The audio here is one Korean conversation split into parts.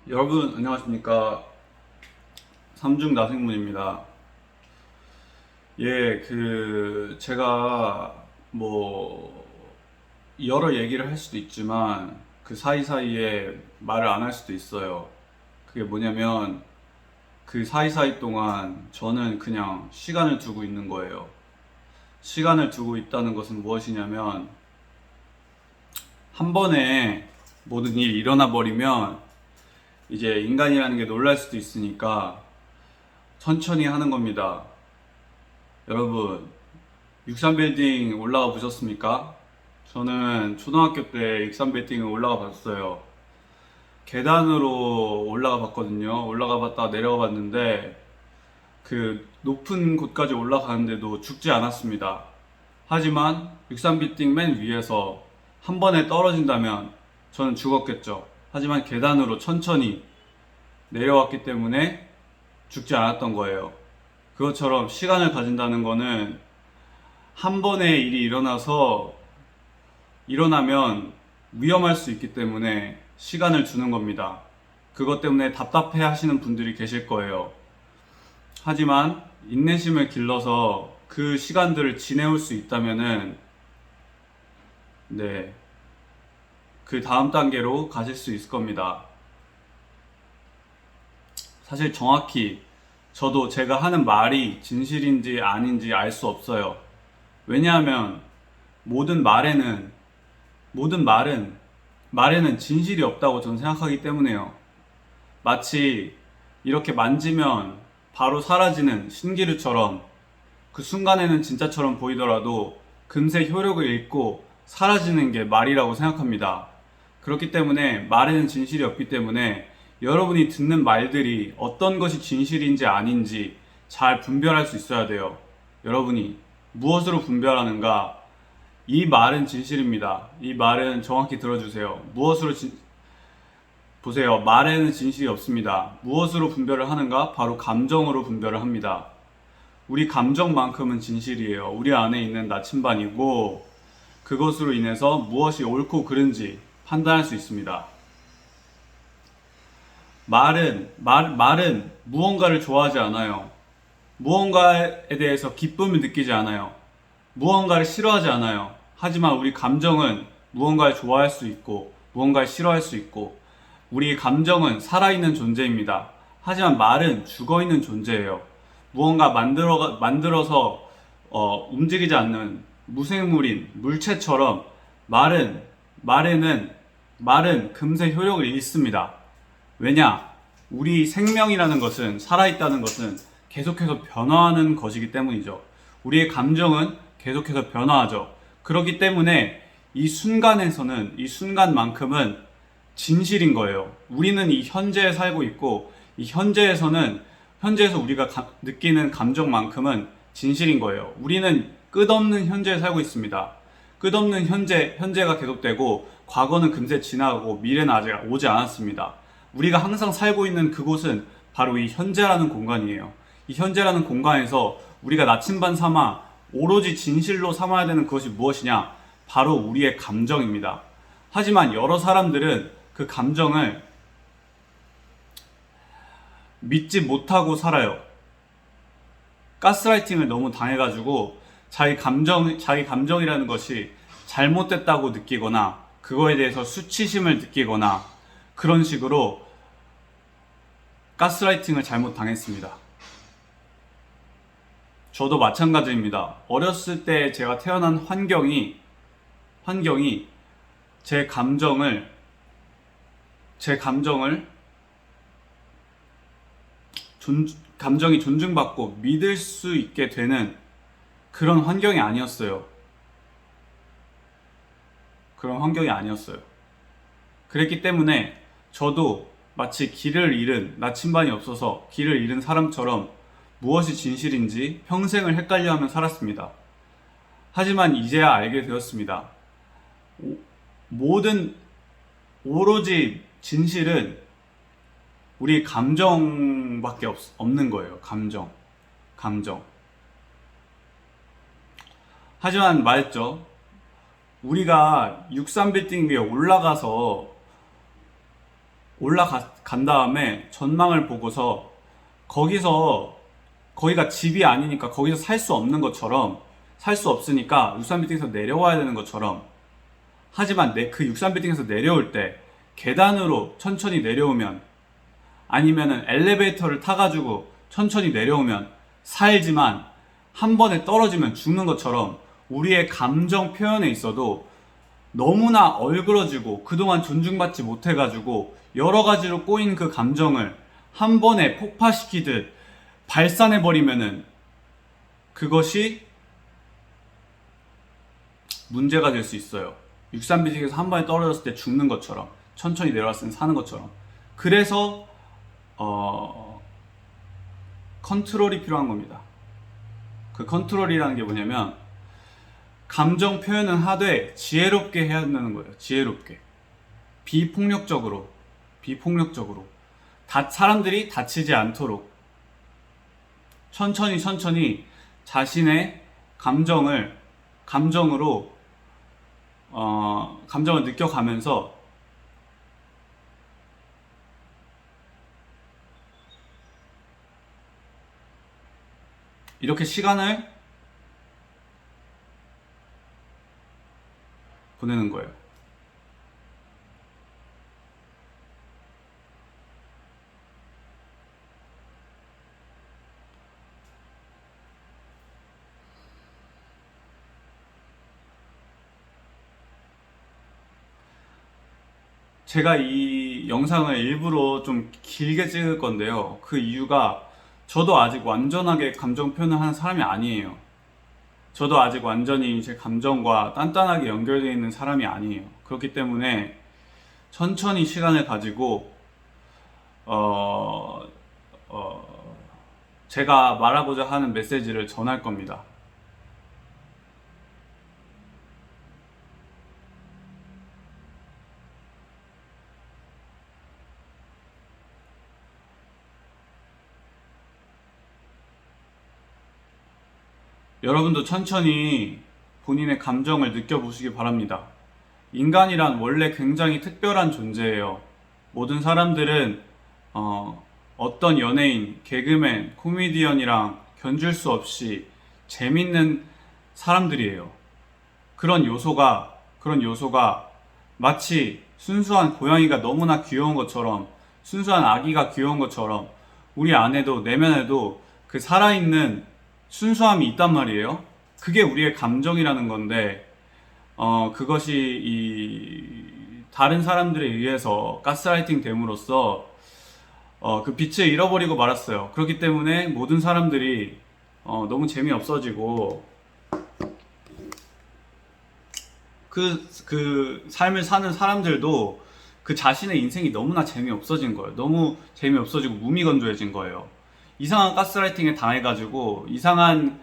여러분 안녕하십니까. 삼중 나생문입니다. 제가 뭐 여러 얘기를 할 수도 있지만 그 사이사이에 말을 안 할 수도 있어요. 그게 뭐냐면 그 사이사이 동안 저는 그냥 시간을 두고 있는 거예요. 시간을 두고 있다는 것은 무엇이냐면 한 번에 모든 일이 일어나 버리면 이제 인간이라는 게 놀랄 수도 있으니까 천천히 하는 겁니다. 여러분, 63빌딩 올라가 보셨습니까? 저는 초등학교 때 63빌딩을 올라가 봤어요. 계단으로 올라가 봤거든요. 올라가 봤다가 내려가 봤는데 그 높은 곳까지 올라가는데도 죽지 않았습니다. 하지만 63빌딩 맨 위에서 한 번에 떨어진다면 저는 죽었겠죠. 하지만 계단으로 천천히 내려왔기 때문에 죽지 않았던 거예요. 그것처럼 시간을 가진다는 거는 한 번의 일이 일어나면 위험할 수 있기 때문에 시간을 주는 겁니다. 그것 때문에 답답해 하시는 분들이 계실 거예요. 하지만 인내심을 길러서 그 시간들을 지내올 수 있다면은, 네, 그 다음 단계로 가실 수 있을 겁니다. 사실 정확히 저도 제가 하는 말이 진실인지 아닌지 알 수 없어요. 왜냐하면 모든 말에는 모든 말에는 진실이 없다고 저는 생각하기 때문에요. 마치 이렇게 만지면 바로 사라지는 신기루처럼 그 순간에는 진짜처럼 보이더라도 금세 효력을 잃고 사라지는 게 말이라고 생각합니다. 그렇기 때문에 말에는 진실이 없기 때문에 여러분이 듣는 말들이 어떤 것이 진실인지 아닌지 잘 분별할 수 있어야 돼요. 여러분이 무엇으로 분별하는가? 이 말은 진실입니다. 이 말은 정확히 들어주세요. 보세요. 말에는 진실이 없습니다. 무엇으로 분별을 하는가? 바로 감정으로 분별을 합니다. 우리 감정만큼은 진실이에요. 우리 안에 있는 나침반이고 그것으로 인해서 무엇이 옳고 그른지 판단할 수 있습니다. 말은 무언가를 좋아하지 않아요. 무언가에 대해서 기쁨을 느끼지 않아요. 무언가를 싫어하지 않아요. 하지만 우리 감정은 무언가를 좋아할 수 있고, 무언가를 싫어할 수 있고, 우리 감정은 살아있는 존재입니다. 하지만 말은 죽어있는 존재예요. 무언가 만들어서 움직이지 않는 무생물인 물체처럼 말은, 말에는, 말은 금세 효력을 잃습니다. 왜냐? 우리 생명이라는 것은, 살아있다는 것은 계속해서 변화하는 것이기 때문이죠. 우리의 감정은 계속해서 변화하죠. 그렇기 때문에 이 순간만큼은 진실인 거예요. 우리는 이 현재에 살고 있고, 이 현재에서 우리가 느끼는 감정만큼은 진실인 거예요. 우리는 끝없는 현재에 살고 있습니다. 끝없는 현재가 계속되고, 과거는 금세 지나가고, 미래는 아직 오지 않았습니다. 우리가 항상 살고 있는 그곳은 바로 이 현재라는 공간이에요. 이 현재라는 공간에서 우리가 나침반 삼아 오로지 진실로 삼아야 되는 그것이 무엇이냐? 바로 우리의 감정입니다. 하지만 여러 사람들은 그 감정을 믿지 못하고 살아요. 가스라이팅을 너무 당해가지고 자기 감정이라는 것이 잘못됐다고 느끼거나 그거에 대해서 수치심을 느끼거나 그런 식으로 가스라이팅을 잘못 당했습니다. 저도 마찬가지입니다. 어렸을 때 제가 태어난 환경이 제 감정을 감정이 존중받고 믿을 수 있게 되는 그런 환경이 아니었어요. 그런 환경이 아니었어요. 그랬기 때문에 저도 마치 나침반이 없어서 길을 잃은 사람처럼 무엇이 진실인지 평생을 헷갈려하며 살았습니다. 하지만 이제야 알게 되었습니다. 모든 오로지 진실은 우리 감정밖에 없는 거예요. 감정. 하지만 말했죠. 우리가 63빌딩 위에 올라간 다음에 전망을 보고서 거기가 집이 아니니까 거기서 살 수 없는 것처럼, 살 수 없으니까 63빌딩에서 내려와야 되는 것처럼, 하지만 그 63빌딩에서 내려올 때 계단으로 천천히 내려오면, 아니면은 엘리베이터를 타가지고 천천히 내려오면 살지만 한 번에 떨어지면 죽는 것처럼, 우리의 감정 표현에 있어도 너무나 얼그러지고 그동안 존중받지 못해가지고 여러 가지로 꼬인 그 감정을 한 번에 폭파시키듯 발산해버리면은 그것이 문제가 될 수 있어요. 63빌딩에서 한 번에 떨어졌을 때 죽는 것처럼, 천천히 내려왔을 때 사는 것처럼. 그래서 컨트롤이 필요한 겁니다. 그 컨트롤이라는 게 뭐냐면, 감정 표현은 하되 지혜롭게 해야 된다는 거예요. 지혜롭게, 비폭력적으로 사람들이 다치지 않도록 천천히 자신의 감정을 느껴가면서 이렇게 시간을 보내는 거예요. 제가 이 영상을 일부러 좀 길게 찍을 건데요. 그 이유가, 저도 아직 완전하게 감정 표현을 하는 사람이 아니에요. 저도 아직 완전히 제 감정과 단단하게 연결되어 있는 사람이 아니에요. 그렇기 때문에 천천히 시간을 가지고 제가 말하고자 하는 메시지를 전할 겁니다. 여러분도 천천히 본인의 감정을 느껴보시기 바랍니다. 인간이란 원래 굉장히 특별한 존재예요. 모든 사람들은 어떤 연예인, 개그맨, 코미디언이랑 견줄 수 없이 재밌는 사람들이에요. 그런 요소가 마치 순수한 고양이가 너무나 귀여운 것처럼, 순수한 아기가 귀여운 것처럼 우리 안에도, 내면에도 그 살아있는 순수함이 있단 말이에요. 그게 우리의 감정이라는 건데, 그것이 다른 사람들에 의해서 가스라이팅 됨으로써 그 빛을 잃어버리고 말았어요. 그렇기 때문에 모든 사람들이 너무 재미없어지고, 그 삶을 사는 사람들도 그 자신의 인생이 너무나 재미없어진 거예요. 너무 재미없어지고 무미건조해진 거예요. 이상한 가스라이팅에 당해가지고, 이상한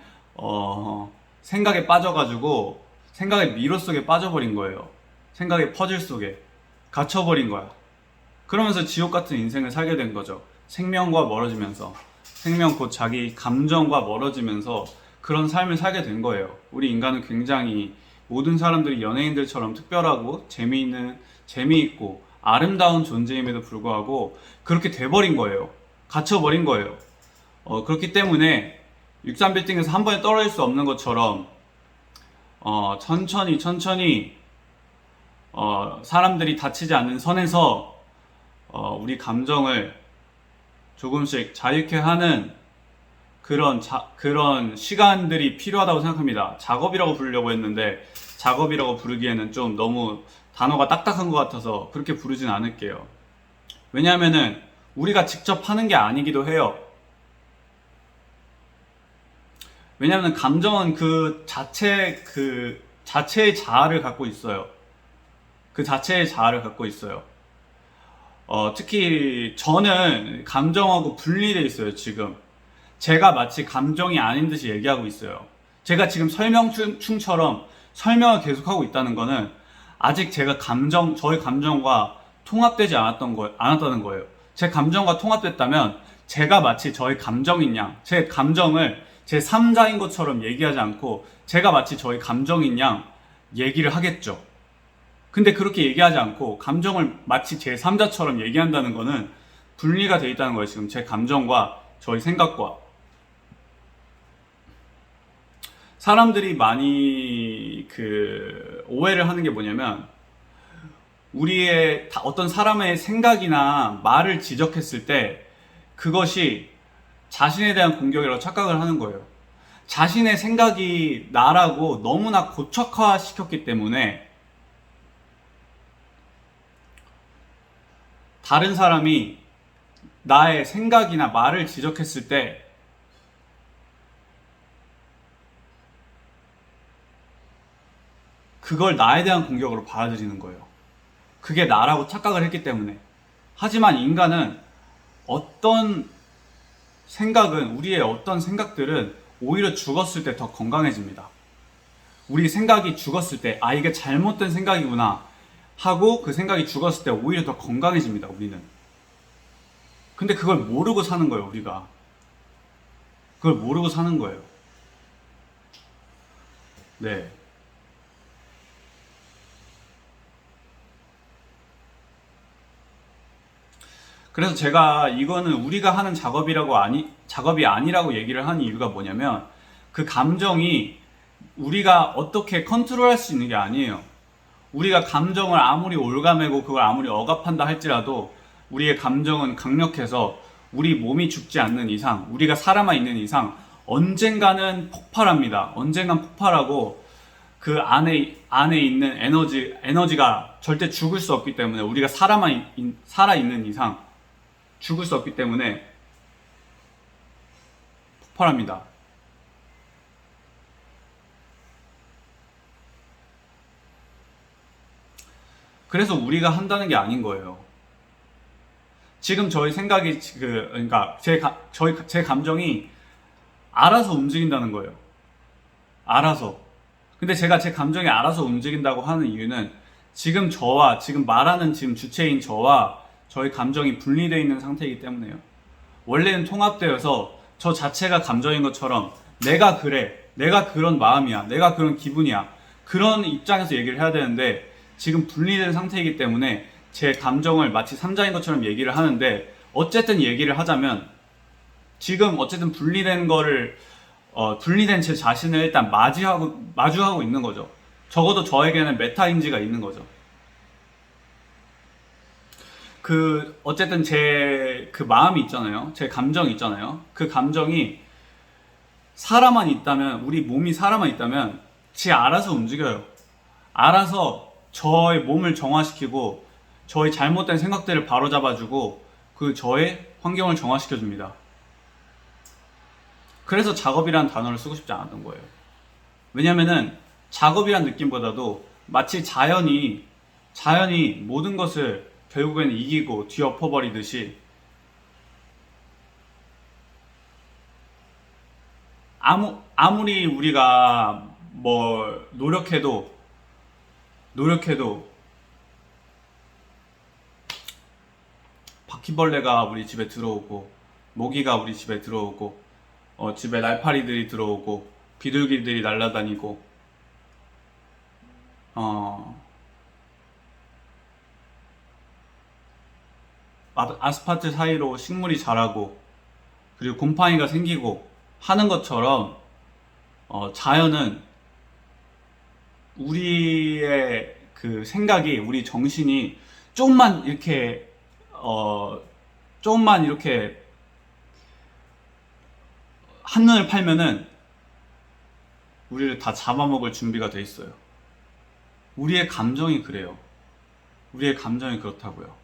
생각에 빠져가지고, 생각의 미로 속에 빠져버린 거예요. 생각의 퍼즐 속에 갇혀버린 거야. 그러면서 지옥 같은 인생을 살게 된 거죠. 생명과 멀어지면서, 생명 곧 자기 감정과 멀어지면서 그런 삶을 살게 된 거예요. 우리 인간은 굉장히, 모든 사람들이 연예인들처럼 특별하고 재미있고 아름다운 존재임에도 불구하고 그렇게 돼버린 거예요. 갇혀버린 거예요. 그렇기 때문에 63빌딩에서 한 번에 떨어질 수 없는 것처럼 천천히 사람들이 다치지 않는 선에서 우리 감정을 조금씩 자유케 하는 그런 시간들이 필요하다고 생각합니다. 작업이라고 부르려고 했는데, 작업이라고 부르기에는 좀 너무 단어가 딱딱한 것 같아서 그렇게 부르진 않을게요. 왜냐하면은 우리가 직접 하는 게 아니기도 해요. 왜냐하면 감정은 그 자체의 자아를 갖고 있어요. 그 자체의 자아를 갖고 있어요. 특히 저는 감정하고 분리되어 있어요. 지금 제가 마치 감정이 아닌 듯이 얘기하고 있어요. 제가 지금 설명충처럼 설명을 계속하고 있다는 거는 아직 제가 저의 감정과 통합되지 않았다는 거예요. 제 감정과 통합됐다면 제가 마치 저의 감정인 양, 제 감정을 제 3자인 것처럼 얘기하지 않고 제가 마치 저의 감정인 양 얘기를 하겠죠. 근데 그렇게 얘기하지 않고 감정을 마치 제3자처럼 얘기한다는 거는 분리가 돼 있다는 거예요. 지금 제 감정과 저희 생각과. 사람들이 많이 오해를 하는 게 뭐냐면, 우리의 어떤 사람의 생각이나 말을 지적했을 때 그것이 자신에 대한 공격이라고 착각을 하는 거예요. 자신의 생각이 나라고 너무나 고착화 시켰기 때문에 다른 사람이 나의 생각이나 말을 지적했을 때 그걸 나에 대한 공격으로 받아들이는 거예요. 그게 나라고 착각을 했기 때문에. 하지만 인간은 어떤 우리의 어떤 생각들은 오히려 죽었을 때 더 건강해집니다. 우리 생각이 죽었을 때, 아, 이게 잘못된 생각이구나 하고 그 생각이 죽었을 때 오히려 더 건강해집니다, 우리는. 근데 그걸 모르고 사는 거예요, 우리가. 그걸 모르고 사는 거예요. 네. 그래서 제가 이거는 우리가 하는 작업이 아니라고 얘기를 하는 이유가 뭐냐면, 그 감정이 우리가 어떻게 컨트롤할 수 있는 게 아니에요. 우리가 감정을 아무리 올가매고 그걸 아무리 억압한다 할지라도 우리의 감정은 강력해서 우리 몸이 죽지 않는 이상, 우리가 살아만 있는 이상 언젠가는 폭발합니다. 언젠간 폭발하고 그 안에 있는 에너지가 절대 죽을 수 없기 때문에, 우리가 살아있는 이상 죽을 수 없기 때문에 폭발합니다. 그래서 우리가 한다는 게 아닌 거예요. 지금 저희 생각이 그러니까 제 감정이 알아서 움직인다는 거예요. 알아서. 근데 제가 제 감정이 알아서 움직인다고 하는 이유는, 지금 말하는 주체인 저와 저희 감정이 분리되어 있는 상태이기 때문에요. 원래는 통합되어서 저 자체가 감정인 것처럼 내가 그래, 내가 그런 마음이야, 내가 그런 기분이야, 그런 입장에서 얘기를 해야 되는데, 지금 분리된 상태이기 때문에 제 감정을 마치 삼자인 것처럼 얘기를 하는데, 어쨌든 얘기를 하자면 지금 어쨌든 분리된 제 자신을 일단 마주하고 있는 거죠. 적어도 저에게는 메타인지가 있는 거죠. 어쨌든 제 마음이 있잖아요. 제 감정이 있잖아요. 그 감정이 우리 몸이 살아만 있다면 지 알아서 움직여요. 알아서 저의 몸을 정화시키고 저의 잘못된 생각들을 바로잡아주고 저의 환경을 정화시켜줍니다. 그래서 작업이라는 단어를 쓰고 싶지 않았던 거예요. 왜냐면은 작업이란 느낌보다도 마치 자연이 모든 것을 결국에는 이기고 뒤엎어버리듯이, 아무리 우리가 뭐 노력해도 바퀴벌레가 우리 집에 들어오고, 모기가 우리 집에 들어오고, 집에 날파리들이 들어오고, 비둘기들이 날아다니고, 아스팔트 사이로 식물이 자라고, 그리고 곰팡이가 생기고 하는 것처럼, 자연은 우리의 생각이, 우리 정신이 조금만 이렇게 한눈을 팔면은 우리를 다 잡아먹을 준비가 돼 있어요. 우리의 감정이 그래요. 우리의 감정이 그렇다고요.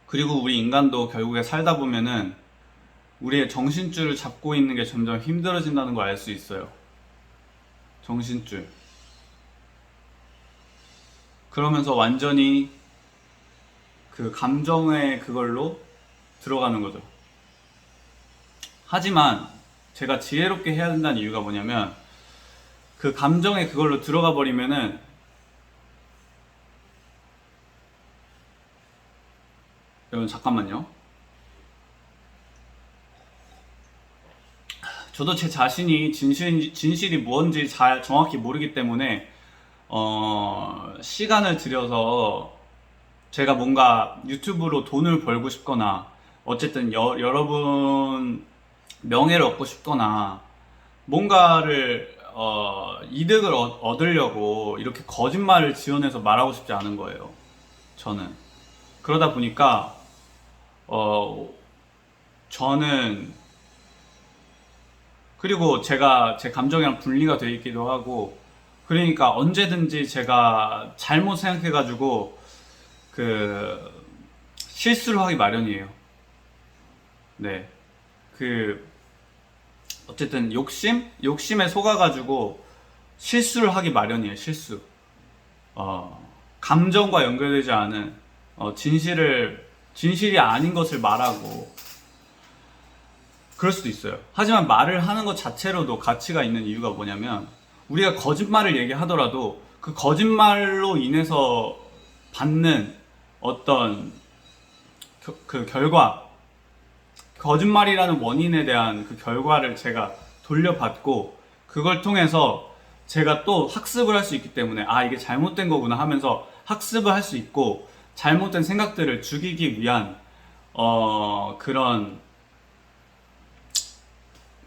그리고 우리 인간도 결국에 살다 보면은 우리의 정신줄을 잡고 있는 게 점점 힘들어진다는 걸 알 수 있어요. 정신줄. 그러면서 완전히 감정의 그걸로 들어가는 거죠. 하지만 제가 지혜롭게 해야 된다는 이유가 뭐냐면, 감정의 그걸로 들어가 버리면은 여러분 잠깐만요. 저도 제 자신이 진실이 무언지 잘 정확히 모르기 때문에 시간을 들여서 제가 뭔가 유튜브로 돈을 벌고 싶거나 어쨌든 여러분 명예를 얻고 싶거나 뭔가를 이득을 얻으려고 이렇게 거짓말을 지어내서 말하고 싶지 않은 거예요. 저는 그러다 보니까 저는 그리고 제가 제 감정이랑 분리가 돼 있기도 하고 그러니까 언제든지 제가 잘못 생각해가지고 그 실수를 하기 마련이에요. 네. 그 어쨌든 욕심에 속아가지고 실수를 하기 마련이에요. 실수. 감정과 연결되지 않은 진실이 아닌 것을 말하고 그럴 수도 있어요. 하지만 말을 하는 것 자체로도 가치가 있는 이유가 뭐냐면 우리가 거짓말을 얘기하더라도 그 거짓말로 인해서 받는 어떤 그 결과, 거짓말이라는 원인에 대한 그 결과를 제가 돌려받고 그걸 통해서 제가 또 학습을 할 수 있기 때문에 아 이게 잘못된 거구나 하면서 학습을 할 수 있고 잘못된 생각들을 죽이기 위한 그런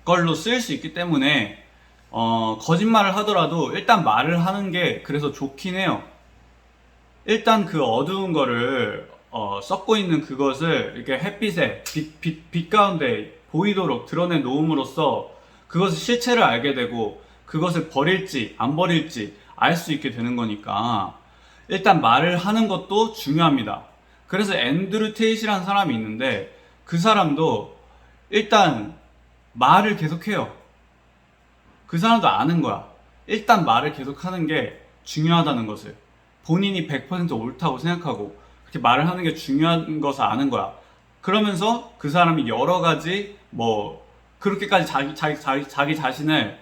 걸로 쓰일 수 있기 때문에 거짓말을 하더라도 일단 말을 하는 게 그래서 좋긴 해요. 일단 그 어두운 거를 썩고 있는 그것을 이렇게 햇빛에 빛 가운데 보이도록 드러내 놓음으로써 그것의 실체를 알게 되고 그것을 버릴지 안 버릴지 알 수 있게 되는 거니까 일단 말을 하는 것도 중요합니다. 그래서 앤드류 테이시라는 사람이 있는데 그 사람도 일단 말을 계속해요. 그 사람도 아는 거야. 일단 말을 계속하는 게 중요하다는 것을. 본인이 100% 옳다고 생각하고 그렇게 말을 하는 게 중요한 것을 아는 거야. 그러면서 그 사람이 여러 가지 뭐 그렇게까지 자기 자신을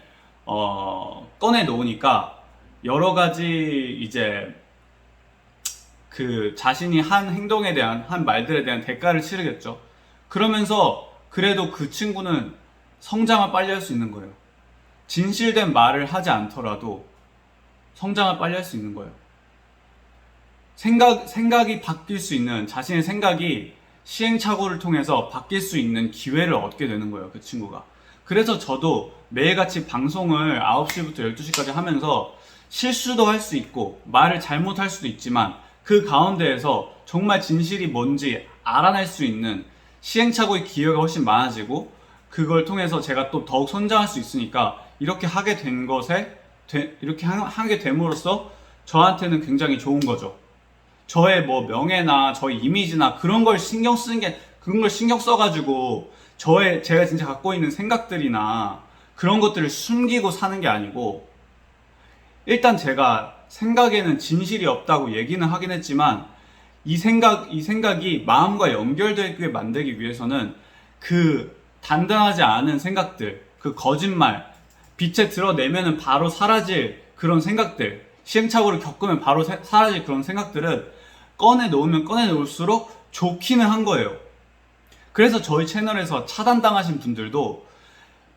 꺼내 놓으니까 여러 가지 이제 그 자신이 한 행동에 대한 한 말들에 대한 대가를 치르겠죠. 그러면서 그래도 그 친구는 성장을 빨리 할 수 있는 거예요. 진실된 말을 하지 않더라도 성장을 빨리 할 수 있는 거예요. 생각이 바뀔 수 있는, 자신의 생각이 시행착오를 통해서 바뀔 수 있는 기회를 얻게 되는 거예요, 그 친구가. 그래서 저도 매일같이 방송을 9시부터 12시까지 하면서 실수도 할 수 있고, 말을 잘못할 수도 있지만, 그 가운데에서 정말 진실이 뭔지 알아낼 수 있는 시행착오의 기회가 훨씬 많아지고, 그걸 통해서 제가 또 더욱 성장할 수 있으니까, 이렇게 하게 된 것에, 이렇게 하게 됨으로써 저한테는 굉장히 좋은 거죠. 저의 뭐 명예나 저의 이미지나 그런 걸 신경 쓰는 게, 그런 걸 신경 써가지고 제가 진짜 갖고 있는 생각들이나 그런 것들을 숨기고 사는 게 아니고, 일단 제가 생각에는 진실이 없다고 얘기는 하긴 했지만 이 생각이 마음과 연결되게 만들기 위해서는 그 단단하지 않은 생각들, 그 거짓말, 빛에 드러내면은 바로 사라질 그런 생각들, 시행착오를 겪으면 바로 사라질 그런 생각들은 꺼내놓으면 꺼내놓을수록 좋기는 한 거예요. 그래서 저희 채널에서 차단당하신 분들도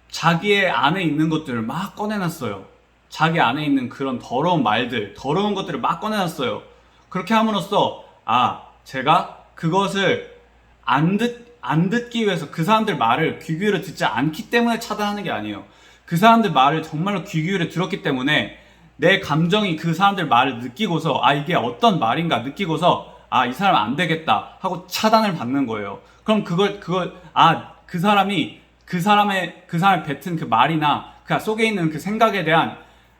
자기의 안에 있는 것들을 막 꺼내놨어요. 자기 안에 있는 그런 더러운 말들, 더러운 것들을 막 꺼내놨어요. 그렇게 함으로써 제가 그것을 안 듣기 위해서 그 사람들 말을 귀 기울여 듣지 않기 때문에 차단하는 게 아니에요. 그 사람들 말을 정말로 귀 기울여 들었기 때문에 내 감정이 그 사람들 말을 느끼고서 이게 어떤 말인가 느끼고서 이 사람 안 되겠다 하고 차단을 받는 거예요. 그럼 그 사람이 뱉은 그 말이나 그 속에 있는 그 생각에 대한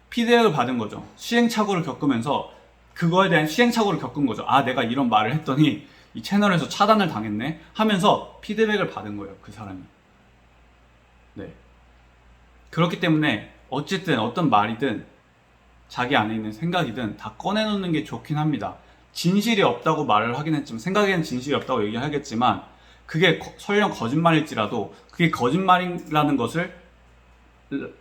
피드백을 받은 거죠. 시행착오를 겪으면서 그거에 대한 시행착오를 겪은 거죠. 내가 이런 말을 했더니 이 채널에서 차단을 당했네 하면서 피드백을 받은 거예요, 그 사람이. 네. 그렇기 때문에 어쨌든 어떤 말이든 자기 안에 있는 생각이든 다 꺼내놓는 게 좋긴 합니다. 진실이 없다고 말을 하긴 했지만, 생각에는 진실이 없다고 얘기하겠지만 그게 설령 거짓말일지라도 그게 거짓말이라는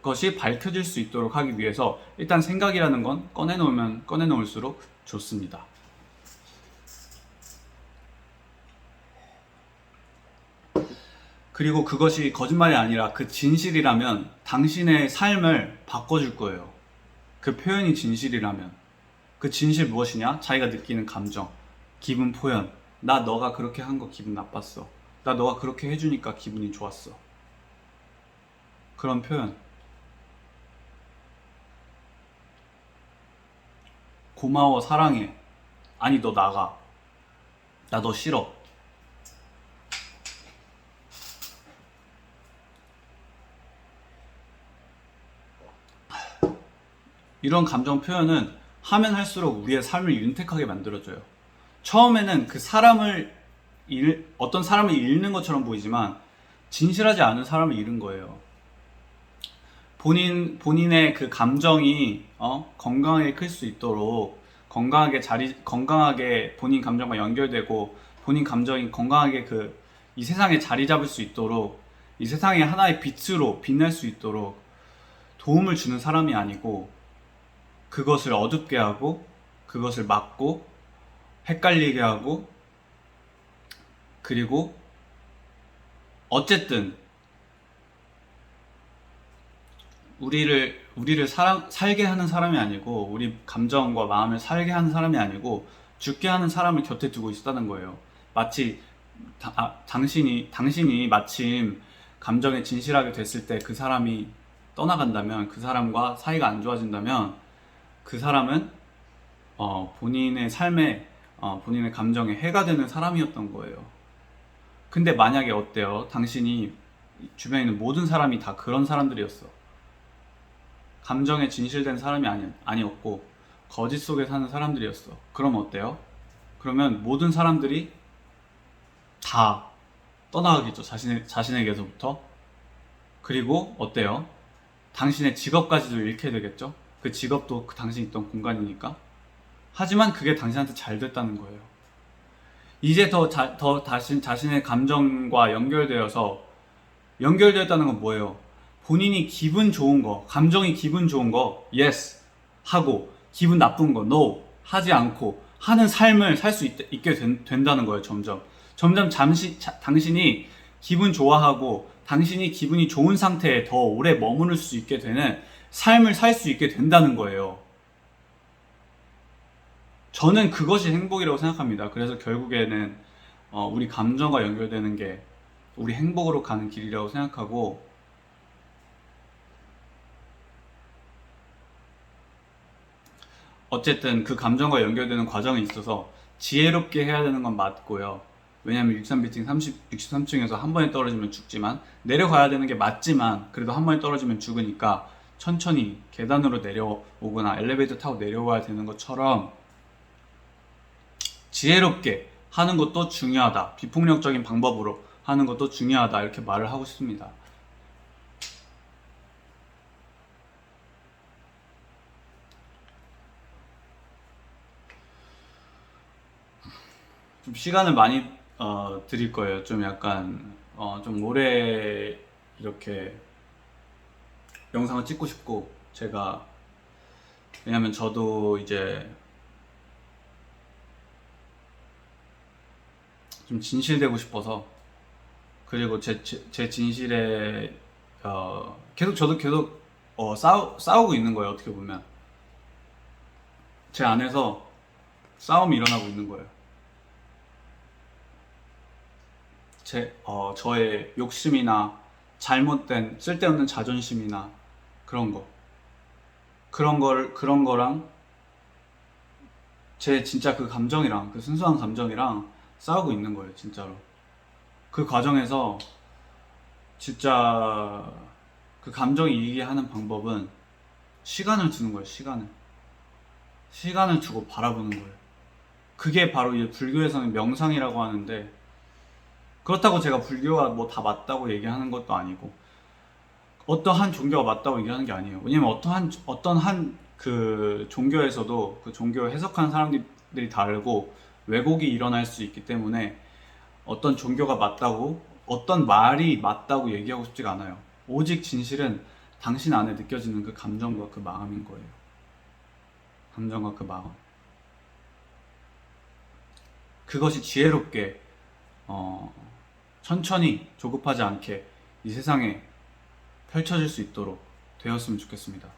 것이 밝혀질 수 있도록 하기 위해서 일단 생각이라는 건 꺼내놓으면 꺼내놓을수록 좋습니다. 그리고 그것이 거짓말이 아니라 그 진실이라면 당신의 삶을 바꿔줄 거예요. 그 표현이 진실이라면. 그 진실 무엇이냐? 자기가 느끼는 감정, 기분 표현. 나 너가 그렇게 한 거 기분 나빴어. 나 너가 그렇게 해주니까 기분이 좋았어. 그런 표현. 고마워, 사랑해. 아니, 너 나가. 나 너 싫어. 이런 감정 표현은 하면 할수록 우리의 삶을 윤택하게 만들어줘요. 처음에는 그 사람을 어떤 사람을 잃는 것처럼 보이지만 진실하지 않은 사람을 잃은 거예요. 본인의 그 감정이 건강하게 클 수 있도록 건강하게 본인 감정과 연결되고 본인 감정이 건강하게 이 세상에 자리 잡을 수 있도록 이 세상의 하나의 빛으로 빛날 수 있도록 도움을 주는 사람이 아니고 그것을 어둡게 하고 그것을 막고 헷갈리게 하고 그리고 어쨌든 우리를 살게 하는 사람이 아니고 우리 감정과 마음을 살게 하는 사람이 아니고 죽게 하는 사람을 곁에 두고 있다는 거예요. 마치 당신이 마침 감정에 진실하게 됐을 때 그 사람이 떠나간다면 그 사람과 사이가 안 좋아진다면 그 사람은 본인의 삶에 본인의 감정에 해가 되는 사람이었던 거예요. 근데 만약에 어때요? 당신이 주변에 있는 모든 사람이 다 그런 사람들이었어. 감정에 진실된 사람이 아니었고 거짓 속에 사는 사람들이었어. 그럼 어때요? 그러면 모든 사람들이 다 떠나가겠죠. 자신에게서부터. 그리고 어때요? 당신의 직업까지도 잃게 되겠죠. 그 직업도 당신이 있던 공간이니까. 하지만 그게 당신한테 잘 됐다는 거예요. 이제 더 자신의 감정과 연결되었다는 건 뭐예요? 본인이 기분 좋은 거, 감정이 기분 좋은 거 yes 하고 기분 나쁜 거 no 하지 않고 하는 삶을 살 수 있게 된다는 거예요. 점점 당신이 기분 좋아하고 당신이 기분이 좋은 상태에 더 오래 머무를 수 있게 되는 삶을 살 수 있게 된다는 거예요. 저는 그것이 행복이라고 생각합니다. 그래서 결국에는 우리 감정과 연결되는 게 우리 행복으로 가는 길이라고 생각하고 어쨌든 그 감정과 연결되는 과정에 있어서 지혜롭게 해야 되는 건 맞고요. 왜냐면 63빌딩 63층에서 한 번에 떨어지면 죽지만 내려가야 되는 게 맞지만 그래도 한 번에 떨어지면 죽으니까 천천히 계단으로 내려오거나 엘리베이터 타고 내려와야 되는 것처럼 지혜롭게 하는 것도 중요하다. 비폭력적인 방법으로 하는 것도 중요하다. 이렇게 말을 하고 싶습니다. 좀 시간을 많이 드릴 거예요. 좀 약간 좀 오래 이렇게 영상을 찍고 싶고 제가 왜냐면 저도 이제 좀 진실되고 싶어서 그리고 제 진실에 저도 계속 싸우고 있는 거예요. 어떻게 보면 제 안에서 싸움이 일어나고 있는 거예요. 저의 욕심이나 잘못된 쓸데없는 자존심이나 그런 거랑 제 진짜 그 감정이랑 그 순수한 감정이랑 싸우고 있는 거예요. 진짜로 그 과정에서 진짜 그 감정이 이기게 하는 방법은 시간을 두는 거예요. 시간을 두고 바라보는 거예요. 그게 바로 이제 불교에서는 명상이라고 하는데 그렇다고 제가 불교가 뭐 다 맞다고 얘기하는 것도 아니고 어떠한 종교가 맞다고 얘기하는 게 아니에요. 왜냐면 어떤 한 그 종교에서도 그 종교 해석하는 사람들이 다르고 왜곡이 일어날 수 있기 때문에 어떤 종교가 맞다고 어떤 말이 맞다고 얘기하고 싶지가 않아요. 오직 진실은 당신 안에 느껴지는 그 감정과 그 마음인 거예요. 감정과 그 마음. 그것이 지혜롭게 천천히 조급하지 않게 이 세상에 펼쳐질 수 있도록 되었으면 좋겠습니다.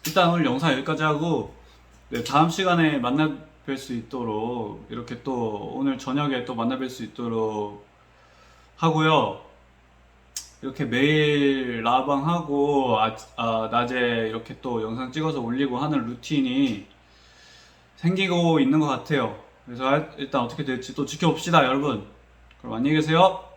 일단 오늘 영상 여기까지 하고, 네, 다음 시간에 만나 뵐 수 있도록 이렇게 또 오늘 저녁에 또 만나 뵐 수 있도록 하고요. 이렇게 매일 라방 하고 낮에 이렇게 또 영상 찍어서 올리고 하는 루틴이 생기고 있는 것 같아요. 그래서 일단 어떻게 될지 또 지켜봅시다, 여러분. 그럼 안녕히 계세요.